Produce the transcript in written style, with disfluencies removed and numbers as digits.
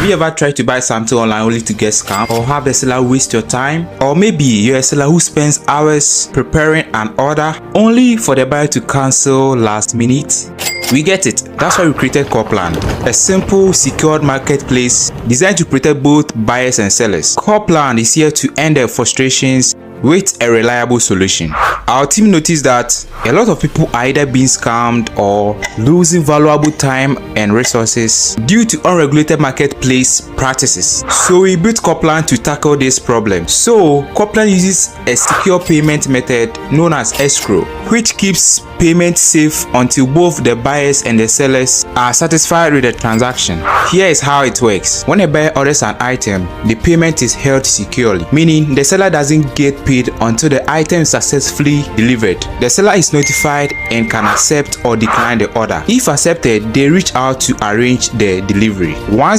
Have you ever tried to buy something online only to get scammed, or have the seller waste your time? Or maybe you're a seller who spends hours preparing an order only for the buyer to cancel last minute? We get it. That's why we created Copland, a simple, secured marketplace designed to protect both buyers and sellers. Copland is here to end their frustrations with a reliable solution. Our team noticed that a lot of people are either being scammed or losing valuable time and resources due to unregulated marketplace practices. So we built Copland to tackle this problem. So Copland uses a secure payment method known as escrow, which keeps payment safe until both the buyers and the sellers are satisfied with the transaction. Here is how it works. When a buyer orders an item, the payment is held securely, meaning the seller doesn't get paid until the item is successfully delivered. The seller is notified and can accept or decline the order. If accepted, they reach out to arrange the delivery. Once the